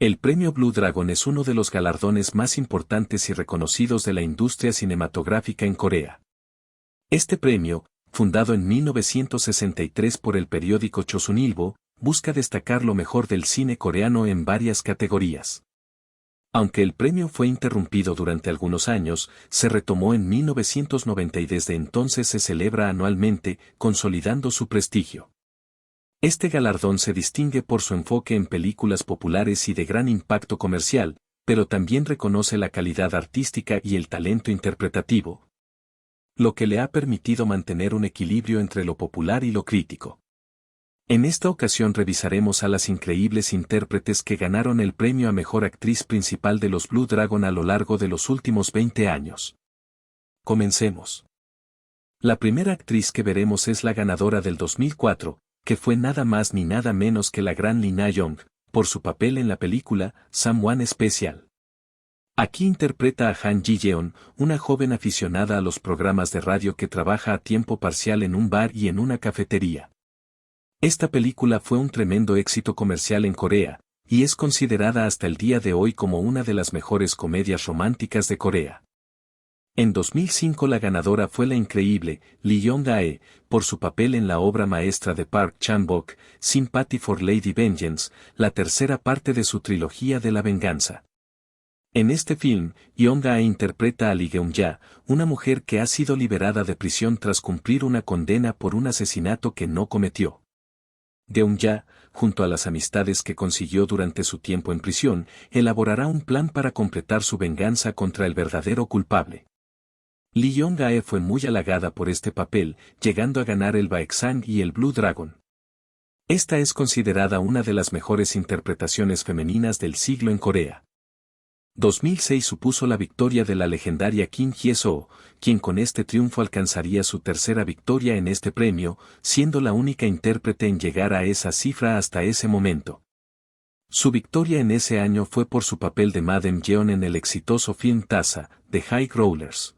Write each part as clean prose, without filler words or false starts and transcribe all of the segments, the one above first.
El premio Blue Dragon es uno de los galardones más importantes y reconocidos de la industria cinematográfica en Corea. Este premio, fundado en 1963 por el periódico Chosunilbo, busca destacar lo mejor del cine coreano en varias categorías. Aunque el premio fue interrumpido durante algunos años, se retomó en 1990 y desde entonces se celebra anualmente, consolidando su prestigio. Este galardón se distingue por su enfoque en películas populares y de gran impacto comercial, pero también reconoce la calidad artística y el talento interpretativo, lo que le ha permitido mantener un equilibrio entre lo popular y lo crítico. En esta ocasión revisaremos a las increíbles intérpretes que ganaron el premio a Mejor Actriz Principal de los Blue Dragon a lo largo de los últimos 20 años. Comencemos. La primera actriz que veremos es la ganadora del 2004, que fue nada más ni nada menos que la gran Lee Na-young, por su papel en la película Someone Special. Aquí interpreta a Han Ji-yeon, una joven aficionada a los programas de radio que trabaja a tiempo parcial en un bar y en una cafetería. Esta película fue un tremendo éxito comercial en Corea, y es considerada hasta el día de hoy como una de las mejores comedias románticas de Corea. En 2005 la ganadora fue la increíble Lee Young-ae, por su papel en la obra maestra de Park Chan-wook, Sympathy for Lady Vengeance, la tercera parte de su trilogía de la venganza. En este film, Young-ae interpreta a Lee Geum-ja, una mujer que ha sido liberada de prisión tras cumplir una condena por un asesinato que no cometió. Geum-ja, junto a las amistades que consiguió durante su tiempo en prisión, elaborará un plan para completar su venganza contra el verdadero culpable. Lee Young-ae fue muy halagada por este papel, llegando a ganar el Baeksan y el Blue Dragon. Esta es considerada una de las mejores interpretaciones femeninas del siglo en Corea. 2006 supuso la victoria de la legendaria Kim Hye-soo, quien con este triunfo alcanzaría su tercera victoria en este premio, siendo la única intérprete en llegar a esa cifra hasta ese momento. Su victoria en ese año fue por su papel de Madame Jeon en el exitoso film Tasa, de High Rollers.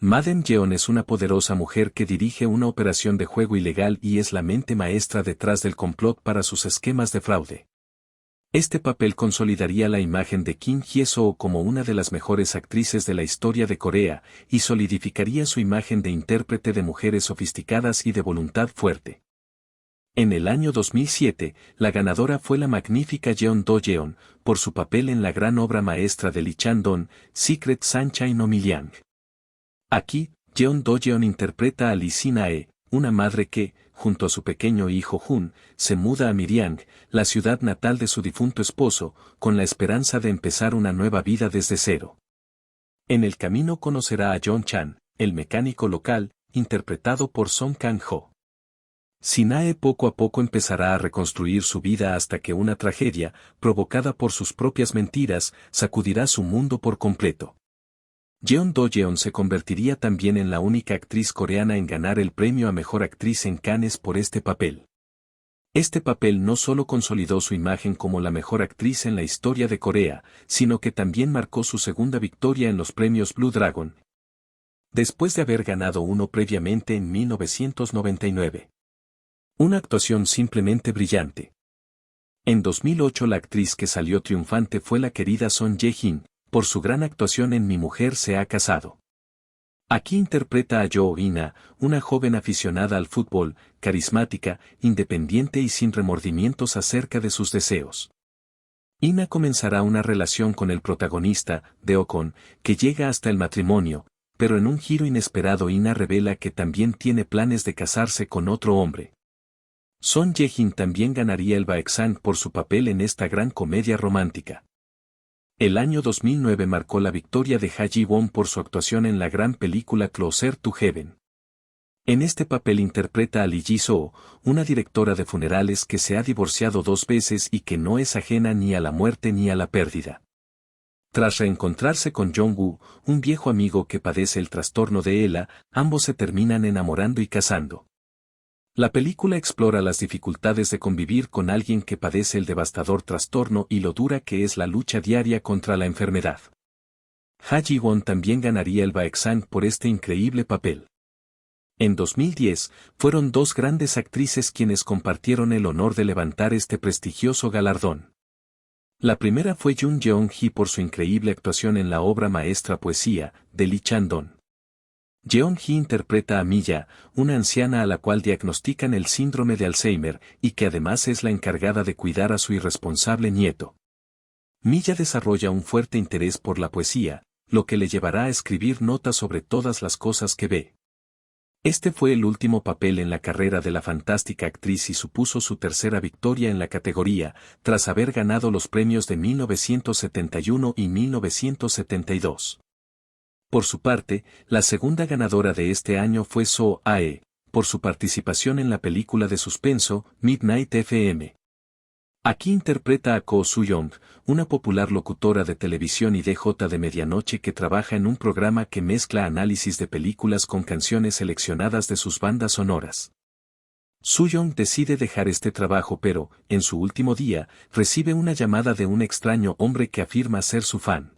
Madame Jeon es una poderosa mujer que dirige una operación de juego ilegal y es la mente maestra detrás del complot para sus esquemas de fraude. Este papel consolidaría la imagen de Kim Hye-soo como una de las mejores actrices de la historia de Corea y solidificaría su imagen de intérprete de mujeres sofisticadas y de voluntad fuerte. En el año 2007, la ganadora fue la magnífica Jeon Do-yeon, por su papel en la gran obra maestra de Lee Chan-dong, Secret Sunshine of Milyang. Aquí, Jeon Do-yeon interpreta a Lee Sin-ae, una madre que, junto a su pequeño hijo Jun, se muda a Miryang, la ciudad natal de su difunto esposo, con la esperanza de empezar una nueva vida desde cero. En el camino conocerá a John Chan, el mecánico local, interpretado por Song Kang-ho. Sin-ae poco a poco empezará a reconstruir su vida hasta que una tragedia, provocada por sus propias mentiras, sacudirá su mundo por completo. Jeon Do-yeon se convertiría también en la única actriz coreana en ganar el premio a Mejor Actriz en Cannes por este papel. Este papel no solo consolidó su imagen como la mejor actriz en la historia de Corea, sino que también marcó su segunda victoria en los premios Blue Dragon, después de haber ganado uno previamente en 1999. Una actuación simplemente brillante. En 2008 la actriz que salió triunfante fue la querida Son Ye-jin, por su gran actuación en Mi mujer se ha casado. Aquí interpreta a Jo In-na, una joven aficionada al fútbol, carismática, independiente y sin remordimientos acerca de sus deseos. In-na comenzará una relación con el protagonista, Do-kwon, que llega hasta el matrimonio, pero en un giro inesperado In-na revela que también tiene planes de casarse con otro hombre. Son Ye-jin también ganaría el Baeksan por su papel en esta gran comedia romántica. El año 2009 marcó la victoria de Ha Ji-won por su actuación en la gran película Closer to Heaven. En este papel interpreta a Lee Ji-soo, una directora de funerales que se ha divorciado 2 veces y que no es ajena ni a la muerte ni a la pérdida. Tras reencontrarse con Jong-woo, un viejo amigo que padece el trastorno de ELA, ambos se terminan enamorando y casando. La película explora las dificultades de convivir con alguien que padece el devastador trastorno y lo dura que es la lucha diaria contra la enfermedad. Ha Ji-won también ganaría el Baeksan por este increíble papel. En 2010, fueron 2 grandes actrices quienes compartieron el honor de levantar este prestigioso galardón. La primera fue Jung Jeong-hee por su increíble actuación en la obra maestra Poesía, de Lee Chan-dong. Jeong-hee interpreta a Milla, una anciana a la cual diagnostican el síndrome de Alzheimer y que además es la encargada de cuidar a su irresponsable nieto. Milla desarrolla un fuerte interés por la poesía, lo que le llevará a escribir notas sobre todas las cosas que ve. Este fue el último papel en la carrera de la fantástica actriz y supuso su tercera victoria en la categoría, tras haber ganado los premios de 1971 y 1972. Por su parte, la segunda ganadora de este año fue Soo Ae, por su participación en la película de suspenso, Midnight FM. Aquí interpreta a Ko Soo-young, una popular locutora de televisión y DJ de medianoche que trabaja en un programa que mezcla análisis de películas con canciones seleccionadas de sus bandas sonoras. Soo-young decide dejar este trabajo pero, en su último día, recibe una llamada de un extraño hombre que afirma ser su fan.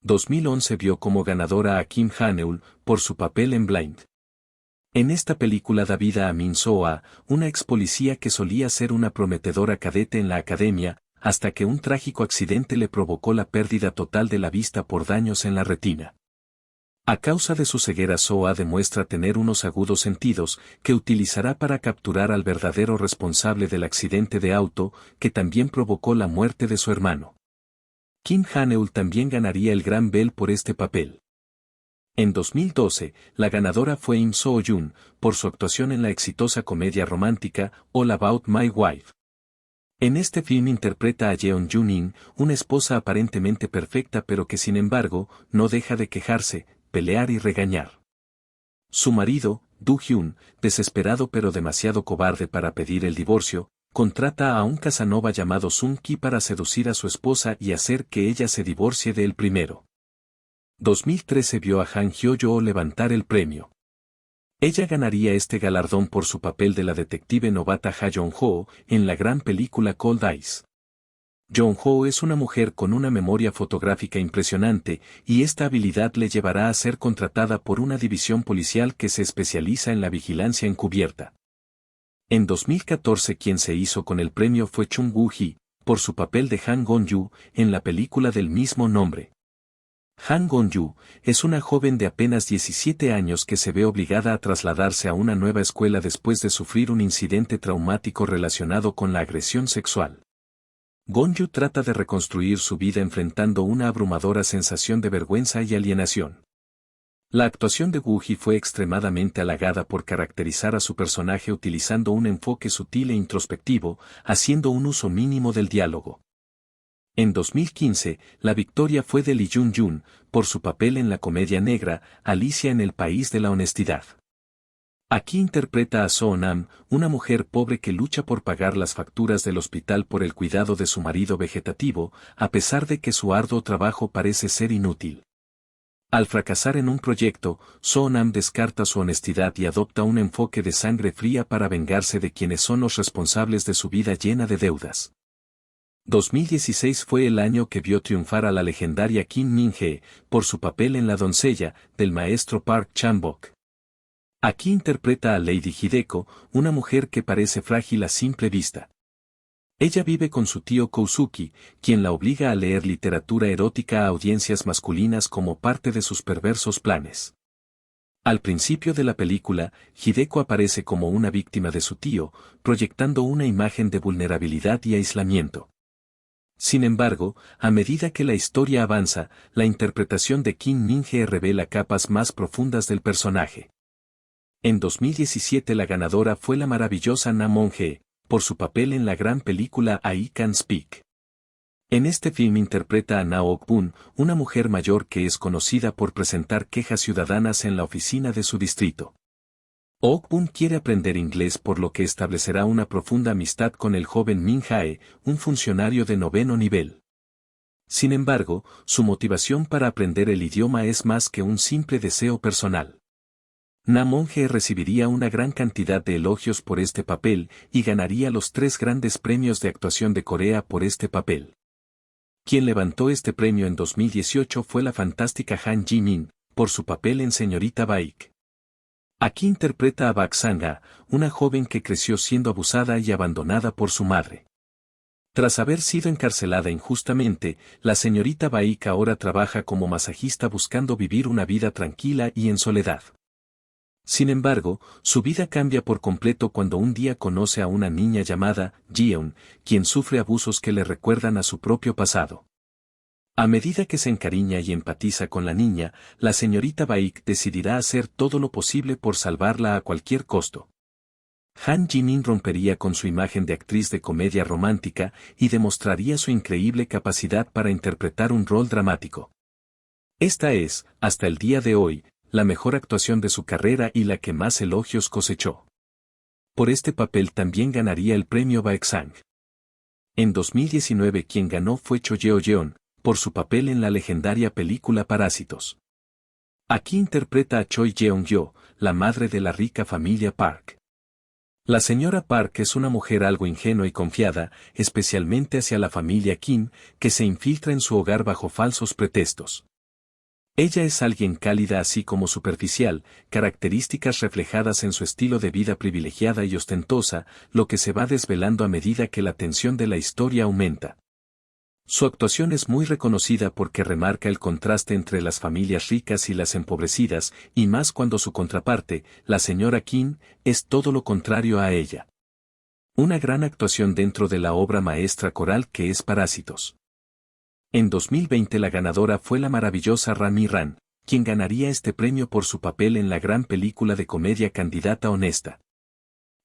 2011 vio como ganadora a Kim Ha-neul, por su papel en Blind. En esta película da vida a Min So-ah, una ex policía que solía ser una prometedora cadete en la academia, hasta que un trágico accidente le provocó la pérdida total de la vista por daños en la retina. A causa de su ceguera, So-ah demuestra tener unos agudos sentidos, que utilizará para capturar al verdadero responsable del accidente de auto, que también provocó la muerte de su hermano. Kim Ha-neul también ganaría el Gran Bell por este papel. En 2012, la ganadora fue Im So-yoon, por su actuación en la exitosa comedia romántica All About My Wife. En este film interpreta a Jeon Jun-in, una esposa aparentemente perfecta pero que sin embargo, no deja de quejarse, pelear y regañar. Su marido, Do-hyun, desesperado pero demasiado cobarde para pedir el divorcio, contrata a un Casanova llamado Sung-ki para seducir a su esposa y hacer que ella se divorcie de él primero. 2013 vio a Han Hyo-joo levantar el premio. Ella ganaría este galardón por su papel de la detective novata Ha Jong-ho en la gran película Cold Eyes. Jong-ho es una mujer con una memoria fotográfica impresionante, y esta habilidad le llevará a ser contratada por una división policial que se especializa en la vigilancia encubierta. En 2014 quien se hizo con el premio fue Chung Woo-hee, por su papel de Han Gon-yu, en la película del mismo nombre. Han Gon-yu es una joven de apenas 17 años que se ve obligada a trasladarse a una nueva escuela después de sufrir un incidente traumático relacionado con la agresión sexual. Gon-yu trata de reconstruir su vida enfrentando una abrumadora sensación de vergüenza y alienación. La actuación de Woo-hee fue extremadamente halagada por caracterizar a su personaje utilizando un enfoque sutil e introspectivo, haciendo un uso mínimo del diálogo. En 2015, la victoria fue de Lee Jun-jun, por su papel en la comedia negra, Alicia en el País de la Honestidad. Aquí interpreta a So-nam, una mujer pobre que lucha por pagar las facturas del hospital por el cuidado de su marido vegetativo, a pesar de que su arduo trabajo parece ser inútil. Al fracasar en un proyecto, So-nam descarta su honestidad y adopta un enfoque de sangre fría para vengarse de quienes son los responsables de su vida llena de deudas. 2016 fue el año que vio triunfar a la legendaria Kim Min-hee, por su papel en La doncella, del maestro Park Chan-bok. Aquí interpreta a Lady Hideko, una mujer que parece frágil a simple vista. Ella vive con su tío Kousuki, quien la obliga a leer literatura erótica a audiencias masculinas como parte de sus perversos planes. Al principio de la película, Hideko aparece como una víctima de su tío, proyectando una imagen de vulnerabilidad y aislamiento. Sin embargo, a medida que la historia avanza, la interpretación de Kim Min-hee revela capas más profundas del personaje. En 2017 la ganadora fue la maravillosa Na Mon-hee, por su papel en la gran película I Can Speak. En este film interpreta a Na Ok-bun, una mujer mayor que es conocida por presentar quejas ciudadanas en la oficina de su distrito. Ok-bun quiere aprender inglés por lo que establecerá una profunda amistad con el joven Min Jae, un funcionario de 9º nivel. Sin embargo, su motivación para aprender el idioma es más que un simple deseo personal. Na Mon-hee recibiría una gran cantidad de elogios por este papel y ganaría los 3 grandes premios de actuación de Corea por este papel. Quien levantó este premio en 2018 fue la fantástica Han Ji-min, por su papel en Señorita Baek. Aquí interpreta a Bak Sang-ha, una joven que creció siendo abusada y abandonada por su madre. Tras haber sido encarcelada injustamente, la señorita Baik ahora trabaja como masajista buscando vivir una vida tranquila y en soledad. Sin embargo, su vida cambia por completo cuando un día conoce a una niña llamada Jeon, quien sufre abusos que le recuerdan a su propio pasado. A medida que se encariña y empatiza con la niña, la señorita Baik decidirá hacer todo lo posible por salvarla a cualquier costo. Han Jimin rompería con su imagen de actriz de comedia romántica y demostraría su increíble capacidad para interpretar un rol dramático. Esta es, hasta el día de hoy, la mejor actuación de su carrera y la que más elogios cosechó. Por este papel también ganaría el premio Baeksang. En 2019 quien ganó fue Cho Yeo-yeon, por su papel en la legendaria película Parásitos. Aquí interpreta a Choi Jeong-yo, la madre de la rica familia Park. La señora Park es una mujer algo ingenua y confiada, especialmente hacia la familia Kim, que se infiltra en su hogar bajo falsos pretextos. Ella es alguien cálida así como superficial, características reflejadas en su estilo de vida privilegiada y ostentosa, lo que se va desvelando a medida que la tensión de la historia aumenta. Su actuación es muy reconocida porque remarca el contraste entre las familias ricas y las empobrecidas, y más cuando su contraparte, la señora Kim, es todo lo contrario a ella. Una gran actuación dentro de la obra maestra coral que es Parásitos. En 2020 la ganadora fue la maravillosa Ram Mi-ran, quien ganaría este premio por su papel en la gran película de comedia Candidata Honesta.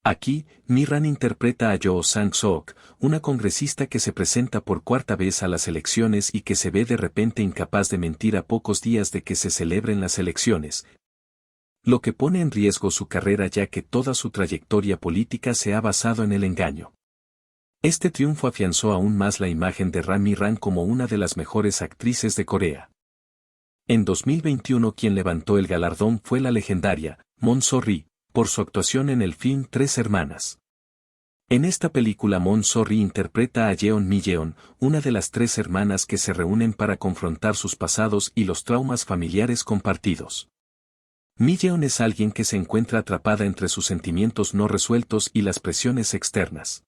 Aquí, Mi-ran interpreta a Yoo Sang-sok, una congresista que se presenta por cuarta vez a las elecciones y que se ve de repente incapaz de mentir a pocos días de que se celebren las elecciones, lo que pone en riesgo su carrera ya que toda su trayectoria política se ha basado en el engaño. Este triunfo afianzó aún más la imagen de Ram Mi-ran como una de las mejores actrices de Corea. En 2021 quien levantó el galardón fue la legendaria Moon So-ri, por su actuación en el film Tres Hermanas. En esta película Moon So-ri interpreta a Jeon Mi-yeon, una de las tres hermanas que se reúnen para confrontar sus pasados y los traumas familiares compartidos. Mi-yeon es alguien que se encuentra atrapada entre sus sentimientos no resueltos y las presiones externas.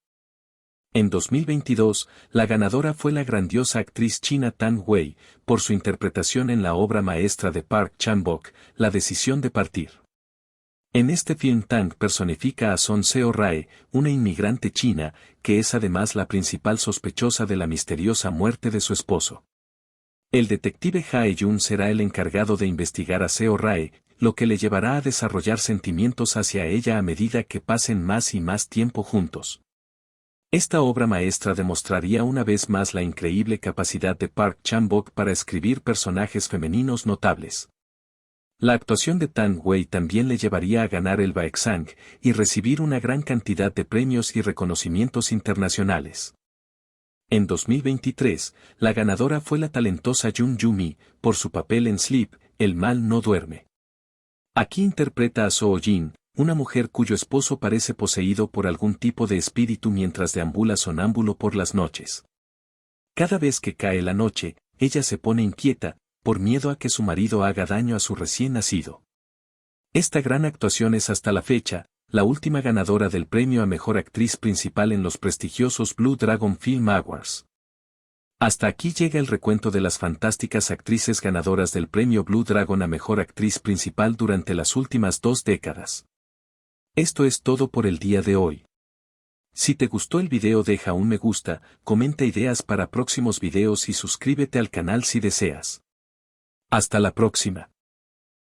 En 2022, la ganadora fue la grandiosa actriz china Tang Wei, por su interpretación en la obra maestra de Park Chan-bok, La decisión de partir. En este film Tang personifica a Son Seo-rae, una inmigrante china, que es además la principal sospechosa de la misteriosa muerte de su esposo. El detective Hae-jun será el encargado de investigar a Seo-rae, lo que le llevará a desarrollar sentimientos hacia ella a medida que pasen más y más tiempo juntos. Esta obra maestra demostraría una vez más la increíble capacidad de Park Chan-bok para escribir personajes femeninos notables. La actuación de Tang Wei también le llevaría a ganar el Baeksang y recibir una gran cantidad de premios y reconocimientos internacionales. En 2023, la ganadora fue la talentosa Jung Yoo-mi, por su papel en Sleep, El mal no duerme. Aquí interpreta a So-jin, una mujer cuyo esposo parece poseído por algún tipo de espíritu mientras deambula sonámbulo por las noches. Cada vez que cae la noche, ella se pone inquieta, por miedo a que su marido haga daño a su recién nacido. Esta gran actuación es hasta la fecha, la última ganadora del premio a Mejor Actriz Principal en los prestigiosos Blue Dragon Film Awards. Hasta aquí llega el recuento de las fantásticas actrices ganadoras del premio Blue Dragon a Mejor Actriz Principal durante las últimas 2 décadas. Esto es todo por el día de hoy. Si te gustó el video deja un me gusta, comenta ideas para próximos videos y suscríbete al canal si deseas. Hasta la próxima.